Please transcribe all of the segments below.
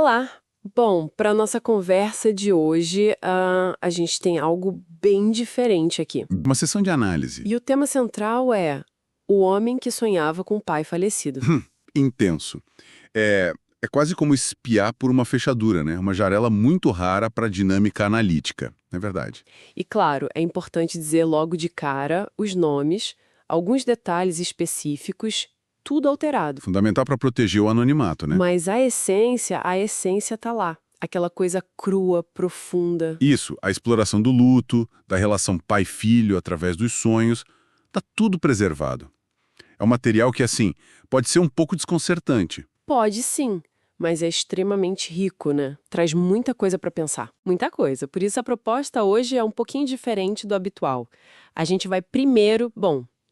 Olá! Bom, para nossa conversa de hoje, a gente tem algo bem diferente aqui. Uma sessão de análise. E o tema central é o homem que sonhava com um pai falecido. Intenso. É quase como espiar por uma fechadura, né? Uma janela muito rara para dinâmica analítica, não é verdade? E claro, é importante dizer logo de cara os nomes, alguns detalhes específicos, tudo alterado. Fundamental para proteger o anonimato, né? Mas a essência tá lá. Aquela coisa crua, profunda. Isso, a exploração do luto, da relação pai-filho através dos sonhos, tá tudo preservado. É um material que, assim, pode ser um pouco desconcertante. Pode sim, mas é extremamente rico, né? Traz muita coisa para pensar. Muita coisa. Por isso a proposta hoje é um pouquinho diferente do habitual. A gente vai primeiro,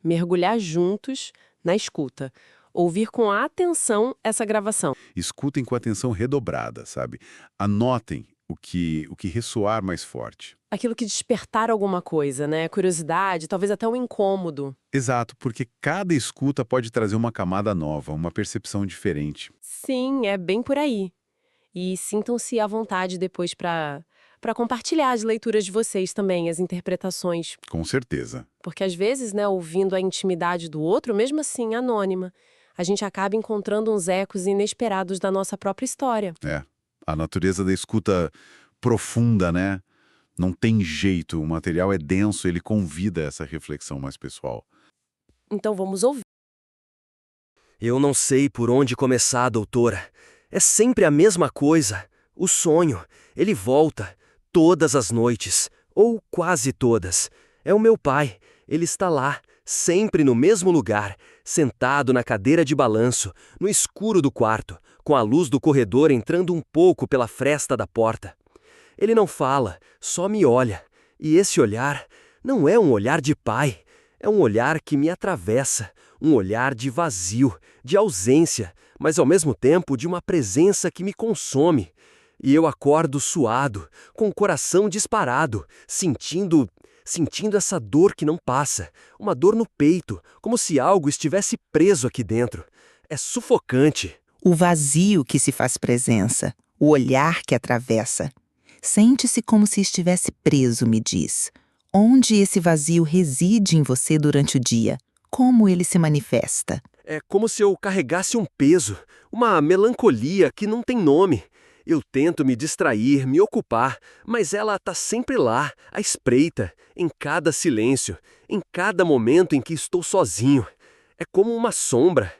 mergulhar juntos na escuta. Ouvir com atenção essa gravação. Escutem com atenção redobrada, sabe? Anotem o que ressoar mais forte. Aquilo que despertar alguma coisa, né? Curiosidade, talvez até um incômodo. Exato, porque cada escuta pode trazer uma camada nova, uma percepção diferente. Sim, é bem por aí. E sintam-se à vontade depois para compartilhar as leituras de vocês também, as interpretações. Com certeza. Porque às vezes, né, ouvindo a intimidade do outro, mesmo assim anônima, a gente acaba encontrando uns ecos inesperados da nossa própria história. É. A natureza da escuta profunda, né? Não tem jeito, o material é denso, ele convida essa reflexão mais pessoal. Então vamos ouvir. Eu não sei por onde começar, doutora. É sempre a mesma coisa. O sonho, ele volta, todas as noites, ou quase todas. É o meu pai, ele está lá, sempre no mesmo lugar, sentado na cadeira de balanço, no escuro do quarto, com a luz do corredor entrando um pouco pela fresta da porta. Ele não fala, só me olha. E esse olhar não é um olhar de pai, é um olhar que me atravessa, um olhar de vazio, de ausência, mas ao mesmo tempo de uma presença que me consome. E eu acordo suado, com o coração disparado, sentindo essa dor que não passa, uma dor no peito, como se algo estivesse preso aqui dentro. É sufocante. O vazio que se faz presença, o olhar que atravessa. Sente-se como se estivesse preso, me diz. Onde esse vazio reside em você durante o dia? Como ele se manifesta? É como se eu carregasse um peso, uma melancolia que não tem nome. Eu tento me distrair, me ocupar, mas ela está sempre lá, à espreita, em cada silêncio, em cada momento em que estou sozinho. É como uma sombra.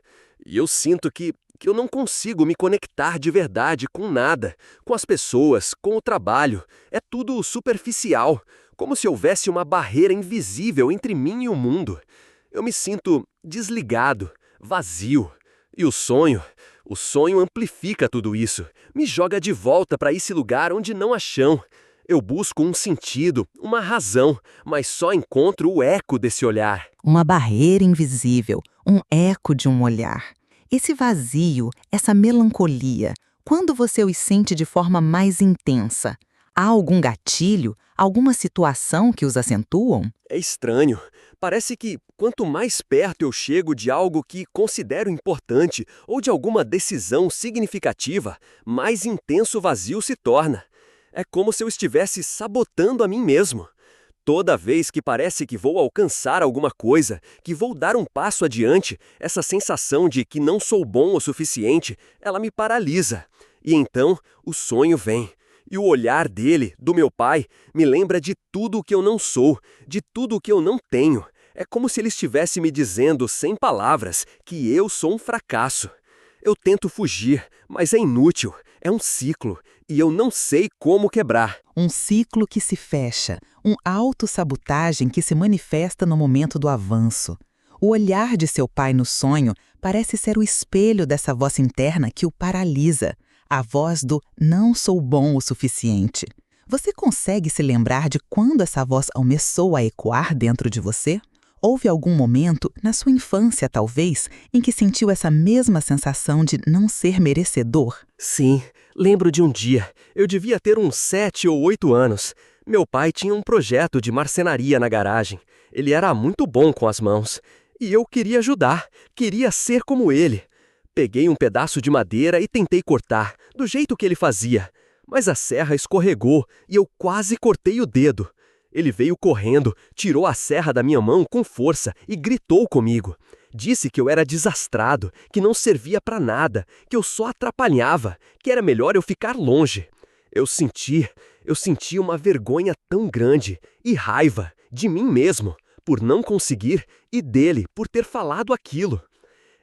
E eu sinto que eu não consigo me conectar de verdade com nada, com as pessoas, com o trabalho. É tudo superficial, como se houvesse uma barreira invisível entre mim e o mundo. Eu me sinto desligado, vazio. E o sonho amplifica tudo isso, me joga de volta para esse lugar onde não há chão. Eu busco um sentido, uma razão, mas só encontro o eco desse olhar. Uma barreira invisível, um eco de um olhar. Esse vazio, essa melancolia, quando você os sente de forma mais intensa? Há algum gatilho, alguma situação que os acentuam? É estranho. Parece que quanto mais perto eu chego de algo que considero importante ou de alguma decisão significativa, mais intenso o vazio se torna. É como se eu estivesse sabotando a mim mesmo. Toda vez que parece que vou alcançar alguma coisa, que vou dar um passo adiante, essa sensação de que não sou bom o suficiente, ela me paralisa. E então o sonho vem. E o olhar dele, do meu pai, me lembra de tudo o que eu não sou, de tudo o que eu não tenho. É como se ele estivesse me dizendo, sem palavras, que eu sou um fracasso. Eu tento fugir, mas é inútil. É um ciclo, e eu não sei como quebrar. Um ciclo que se fecha, um autossabotagem que se manifesta no momento do avanço. O olhar de seu pai no sonho parece ser o espelho dessa voz interna que o paralisa, a voz do não sou bom o suficiente. Você consegue se lembrar de quando essa voz começou a ecoar dentro de você? Houve algum momento, na sua infância talvez, em que sentiu essa mesma sensação de não ser merecedor? Sim, lembro de um dia. Eu devia ter uns 7 ou 8 anos. Meu pai tinha um projeto de marcenaria na garagem. Ele era muito bom com as mãos. E eu queria ajudar, queria ser como ele. Peguei um pedaço de madeira e tentei cortar, do jeito que ele fazia. Mas a serra escorregou e eu quase cortei o dedo. Ele veio correndo, tirou a serra da minha mão com força e gritou comigo. Disse que eu era desastrado, que não servia para nada, que eu só atrapalhava, que era melhor eu ficar longe. Eu senti uma vergonha tão grande e raiva de mim mesmo por não conseguir e dele por ter falado aquilo.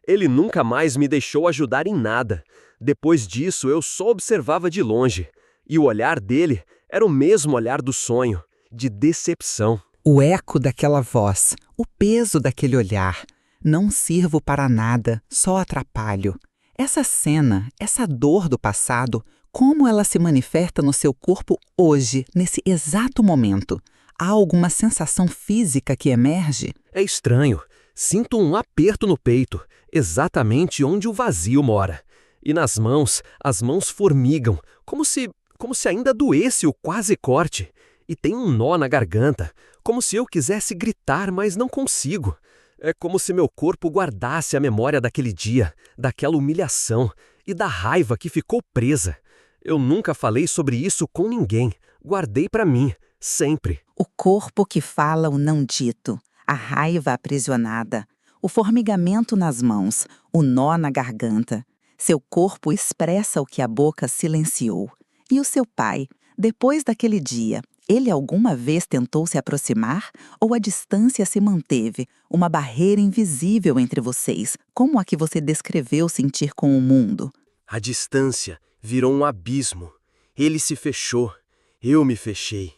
Ele nunca mais me deixou ajudar em nada. Depois disso, eu só observava de longe. E o olhar dele era o mesmo olhar do sonho, de decepção. O eco daquela voz, o peso daquele olhar. Não sirvo para nada, só atrapalho. Essa cena, essa dor do passado, como ela se manifesta no seu corpo hoje, nesse exato momento? Há alguma sensação física que emerge? É estranho. Sinto um aperto no peito, exatamente onde o vazio mora. E nas mãos, as mãos formigam, como se ainda doesse o quase corte. E tem um nó na garganta, como se eu quisesse gritar, mas não consigo. É como se meu corpo guardasse a memória daquele dia, daquela humilhação e da raiva que ficou presa. Eu nunca falei sobre isso com ninguém. Guardei para mim, sempre. O corpo que fala o não dito, a raiva aprisionada, o formigamento nas mãos, o nó na garganta. Seu corpo expressa o que a boca silenciou. E o seu pai, depois daquele dia, ele alguma vez tentou se aproximar ou a distância se manteve, uma barreira invisível entre vocês, como a que você descreveu sentir com o mundo? A distância virou um abismo. Ele se fechou, eu me fechei.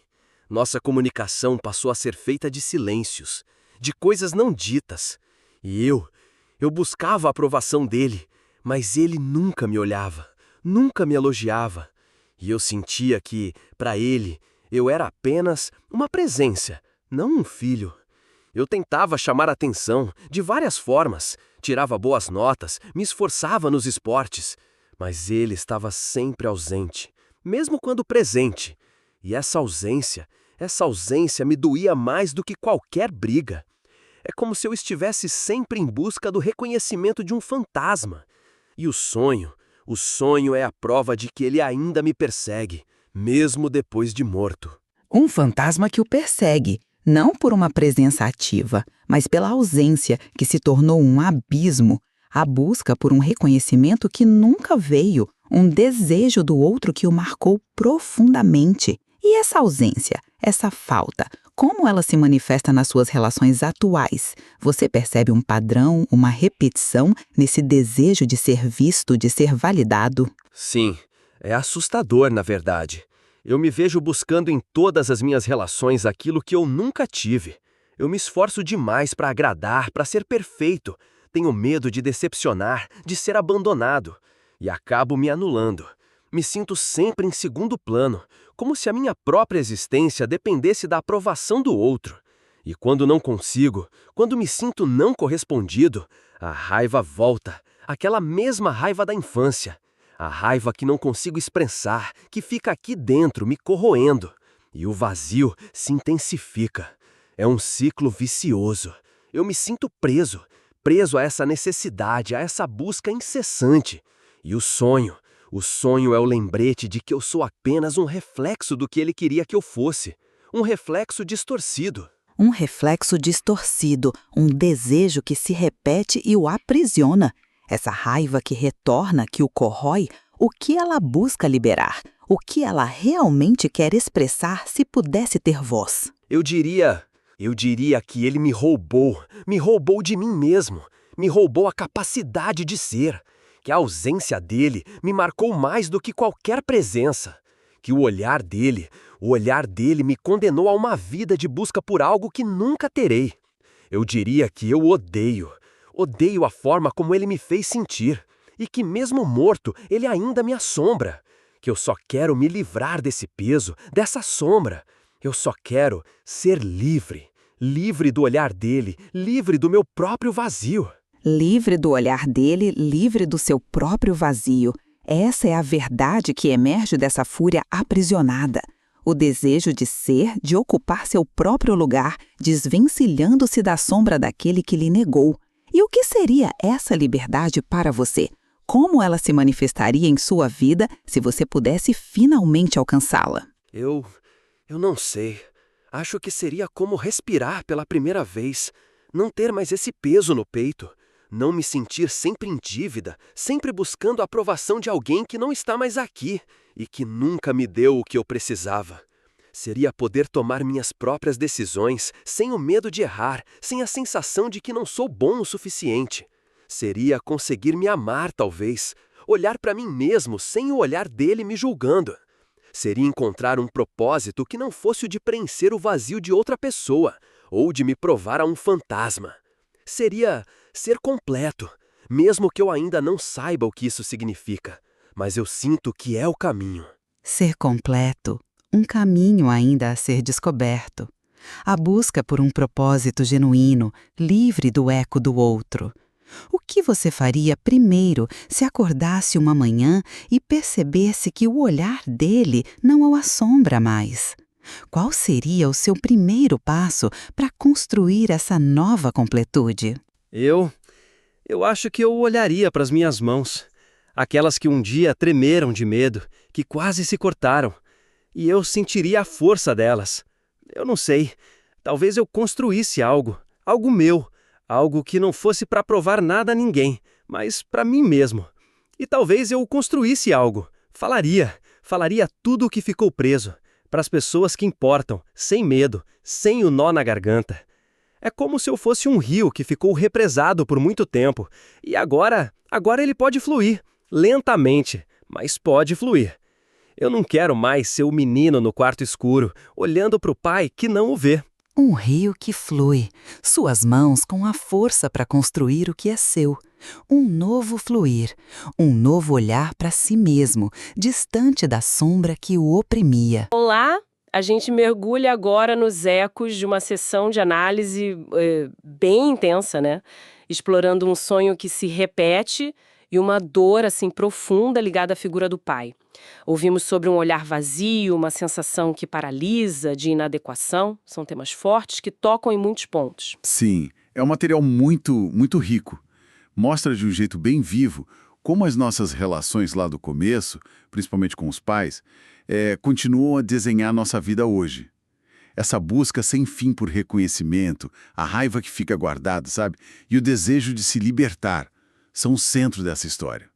Nossa comunicação passou a ser feita de silêncios, de coisas não ditas. E eu buscava a aprovação dele, mas ele nunca me olhava, nunca me elogiava. E eu sentia que, para ele, eu era apenas uma presença, não um filho. Eu tentava chamar atenção de várias formas, tirava boas notas, me esforçava nos esportes, mas ele estava sempre ausente, mesmo quando presente. E essa ausência me doía mais do que qualquer briga. É como se eu estivesse sempre em busca do reconhecimento de um fantasma. E o sonho é a prova de que ele ainda me persegue, mesmo depois de morto. Um fantasma que o persegue, não por uma presença ativa, mas pela ausência que se tornou um abismo, a busca por um reconhecimento que nunca veio, um desejo do outro que o marcou profundamente. E essa ausência, essa falta, como ela se manifesta nas suas relações atuais? Você percebe um padrão, uma repetição nesse desejo de ser visto, de ser validado? Sim, é assustador, na verdade. Eu me vejo buscando em todas as minhas relações aquilo que eu nunca tive. Eu me esforço demais para agradar, para ser perfeito. Tenho medo de decepcionar, de ser abandonado. E acabo me anulando. Me sinto sempre em segundo plano, como se a minha própria existência dependesse da aprovação do outro. E quando não consigo, quando me sinto não correspondido, a raiva volta, aquela mesma raiva da infância. A raiva que não consigo expressar, que fica aqui dentro me corroendo. E o vazio se intensifica. É um ciclo vicioso. Eu me sinto preso a essa necessidade, a essa busca incessante. E o sonho é o lembrete de que eu sou apenas um reflexo do que ele queria que eu fosse. Um reflexo distorcido. Um reflexo distorcido, um desejo que se repete e o aprisiona. Essa raiva que retorna, que o corrói, o que ela busca liberar? O que ela realmente quer expressar se pudesse ter voz? Eu diria que ele me roubou de mim mesmo, me roubou a capacidade de ser, que a ausência dele me marcou mais do que qualquer presença, que o olhar dele me condenou a uma vida de busca por algo que nunca terei. Eu diria que eu odeio a forma como ele me fez sentir, e que mesmo morto ele ainda me assombra, que eu só quero me livrar desse peso, dessa sombra. Eu só quero ser livre do olhar dele, livre do meu próprio vazio. Livre do olhar dele, livre do seu próprio vazio. Essa é a verdade que emerge dessa fúria aprisionada. O desejo de ser, de ocupar seu próprio lugar, desvencilhando-se da sombra daquele que lhe negou. E o que seria essa liberdade para você? como ela se manifestaria em sua vida se você pudesse finalmente alcançá-la. Eu não sei. Acho que seria como respirar pela primeira vez. Não ter mais esse peso no peito. Não me sentir sempre em dívida, sempre buscando a aprovação de alguém que não está mais aqui e que nunca me deu o que eu precisava. Seria poder tomar minhas próprias decisões, sem o medo de errar, sem a sensação de que não sou bom o suficiente. Seria conseguir me amar, talvez, olhar para mim mesmo sem o olhar dele me julgando. Seria encontrar um propósito que não fosse o de preencher o vazio de outra pessoa, ou de me provar a um fantasma. Seria ser completo, mesmo que eu ainda não saiba o que isso significa, mas eu sinto que é o caminho. Ser completo, um caminho ainda a ser descoberto. A busca por um propósito genuíno, livre do eco do outro. O que você faria primeiro se acordasse uma manhã e percebesse que o olhar dele não o assombra mais? Qual seria o seu primeiro passo para construir essa nova completude? Eu acho que eu olharia para as minhas mãos, aquelas que um dia tremeram de medo, que quase se cortaram, e eu sentiria a força delas. Eu não sei, talvez eu construísse algo meu, algo que não fosse para provar nada a ninguém, mas para mim mesmo. E talvez eu construísse algo, falaria tudo o que ficou preso, para as pessoas que importam, sem medo, sem o nó na garganta. É como se eu fosse um rio que ficou represado por muito tempo, e agora ele pode fluir, lentamente, mas pode fluir. Eu não quero mais ser o menino no quarto escuro, olhando para o pai que não o vê. Um rio que flui, suas mãos com a força para construir o que é seu. Um novo fluir, um novo olhar para si mesmo, distante da sombra que o oprimia. Olá, a gente mergulha agora nos ecos de uma sessão de análise bem intensa, né? Explorando um sonho que se repete e uma dor assim profunda ligada à figura do pai. Ouvimos sobre um olhar vazio, uma sensação que paralisa, de inadequação. São temas fortes que tocam em muitos pontos. Sim, é um material muito rico. Mostra de um jeito bem vivo como as nossas relações lá do começo, principalmente com os pais, continuam a desenhar nossa vida hoje. Essa busca sem fim por reconhecimento, a raiva que fica guardada, sabe? E o desejo de se libertar são o centro dessa história.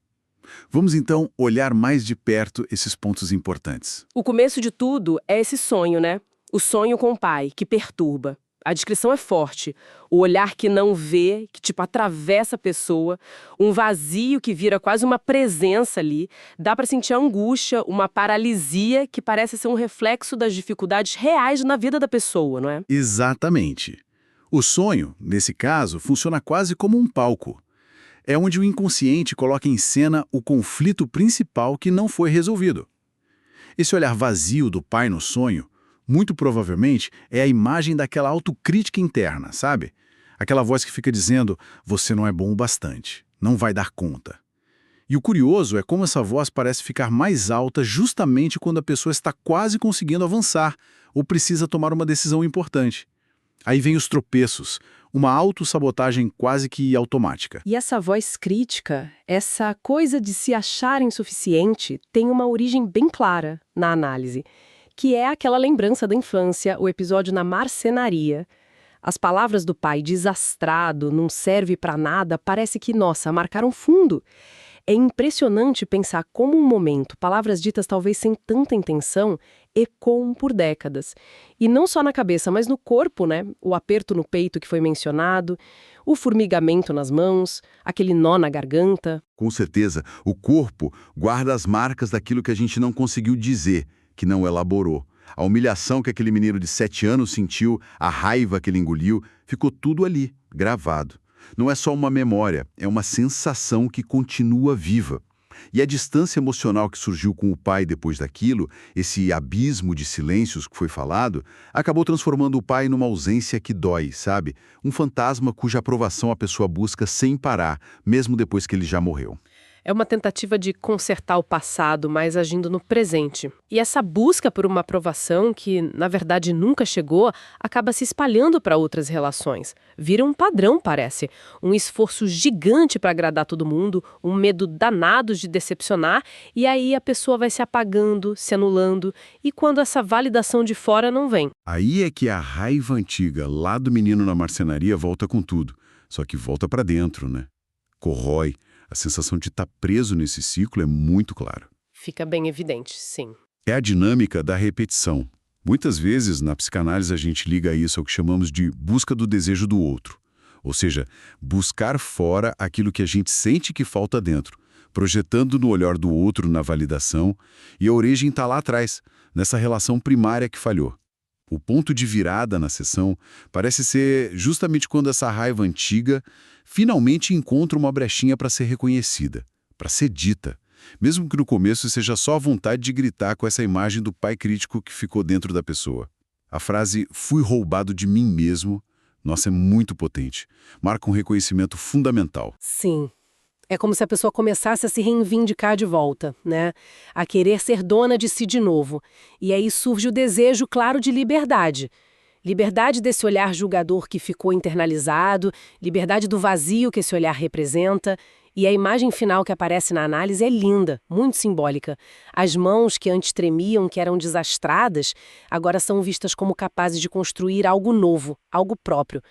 Vamos então olhar mais de perto esses pontos importantes. O começo de tudo é esse sonho, né? O sonho com o pai, que perturba. A descrição é forte. O olhar que não vê, que atravessa a pessoa, um vazio que vira quase uma presença ali. Dá para sentir a angústia, uma paralisia que parece ser um reflexo das dificuldades reais na vida da pessoa, não é? Exatamente. O sonho, nesse caso, funciona quase como um palco. É onde o inconsciente coloca em cena o conflito principal que não foi resolvido. Esse olhar vazio do pai no sonho, muito provavelmente, é a imagem daquela autocrítica interna, sabe? Aquela voz que fica dizendo, você não é bom o bastante, não vai dar conta. E o curioso é como essa voz parece ficar mais alta justamente quando a pessoa está quase conseguindo avançar ou precisa tomar uma decisão importante. Aí vem os tropeços, uma autossabotagem quase que automática. E essa voz crítica, essa coisa de se achar insuficiente, tem uma origem bem clara na análise, que é aquela lembrança da infância, o episódio na marcenaria. As palavras do pai, desastrado, não serve pra nada, parece que, nossa, marcaram fundo. É impressionante pensar como um momento, palavras ditas talvez sem tanta intenção, ecoam por décadas. E não só na cabeça, mas no corpo, né? O aperto no peito que foi mencionado, o formigamento nas mãos, aquele nó na garganta. Com certeza, o corpo guarda as marcas daquilo que a gente não conseguiu dizer, que não elaborou. A humilhação que aquele menino de 7 anos sentiu, a raiva que ele engoliu, ficou tudo ali, gravado. Não é só uma memória, é uma sensação que continua viva. E a distância emocional que surgiu com o pai depois daquilo, esse abismo de silêncios que foi falado, acabou transformando o pai numa ausência que dói, sabe? Um fantasma cuja aprovação a pessoa busca sem parar, mesmo depois que ele já morreu. É uma tentativa de consertar o passado, mas agindo no presente. E essa busca por uma aprovação, que na verdade nunca chegou, acaba se espalhando para outras relações. Vira um padrão, parece. Um esforço gigante para agradar todo mundo, um medo danado de decepcionar, e aí a pessoa vai se apagando, se anulando, e quando essa validação de fora não vem. Aí é que a raiva antiga lá do menino na marcenaria volta com tudo. Só que volta para dentro, né? Corrói. A sensação de estar preso nesse ciclo é muito clara. Fica bem evidente, sim. É a dinâmica da repetição. Muitas vezes, na psicanálise, a gente liga isso ao que chamamos de busca do desejo do outro. Ou seja, buscar fora aquilo que a gente sente que falta dentro, projetando no olhar do outro na validação, e a origem está lá atrás, nessa relação primária que falhou. O ponto de virada na sessão parece ser justamente quando essa raiva antiga finalmente encontra uma brechinha para ser reconhecida, para ser dita, mesmo que no começo seja só a vontade de gritar com essa imagem do pai crítico que ficou dentro da pessoa. A frase "fui roubado de mim mesmo", nossa, é muito potente, marca um reconhecimento fundamental. Sim. É como se a pessoa começasse a se reivindicar de volta, né? A querer ser dona de si de novo. E aí surge o desejo, claro, de liberdade. Liberdade desse olhar julgador que ficou internalizado, liberdade do vazio que esse olhar representa. E a imagem final que aparece na análise é linda, muito simbólica. As mãos que antes tremiam, que eram desastradas, agora são vistas como capazes de construir algo novo, algo próprio.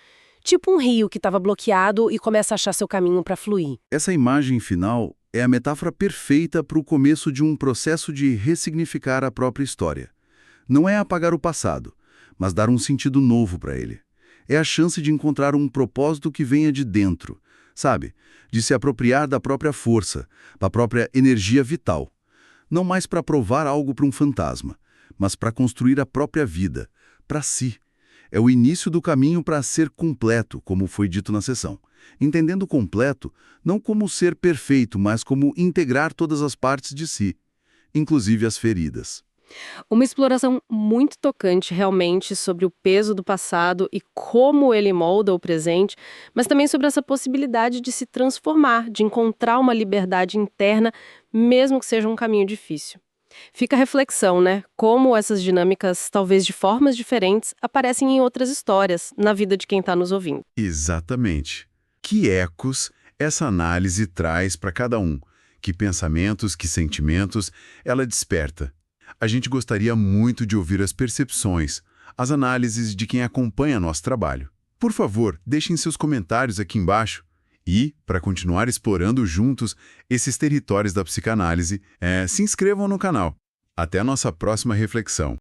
Tipo um rio que estava bloqueado e começa a achar seu caminho para fluir. Essa imagem final é a metáfora perfeita para o começo de um processo de ressignificar a própria história. Não é apagar o passado, mas dar um sentido novo para ele. É a chance de encontrar um propósito que venha de dentro, sabe? De se apropriar da própria força, da própria energia vital. Não mais para provar algo para um fantasma, mas para construir a própria vida, para si. É o início do caminho para ser completo, como foi dito na sessão. Entendendo completo, não como ser perfeito, mas como integrar todas as partes de si, inclusive as feridas. Uma exploração muito tocante, realmente, sobre o peso do passado e como ele molda o presente, mas também sobre essa possibilidade de se transformar, de encontrar uma liberdade interna, mesmo que seja um caminho difícil. Fica a reflexão, né? Como essas dinâmicas, talvez de formas diferentes, aparecem em outras histórias, na vida de quem está nos ouvindo. Exatamente. Que ecos essa análise traz para cada um? Que pensamentos, que sentimentos ela desperta? A gente gostaria muito de ouvir as percepções, as análises de quem acompanha nosso trabalho. Por favor, deixem seus comentários aqui embaixo. E, para continuar explorando juntos esses territórios da psicanálise, se inscrevam no canal. Até a nossa próxima reflexão.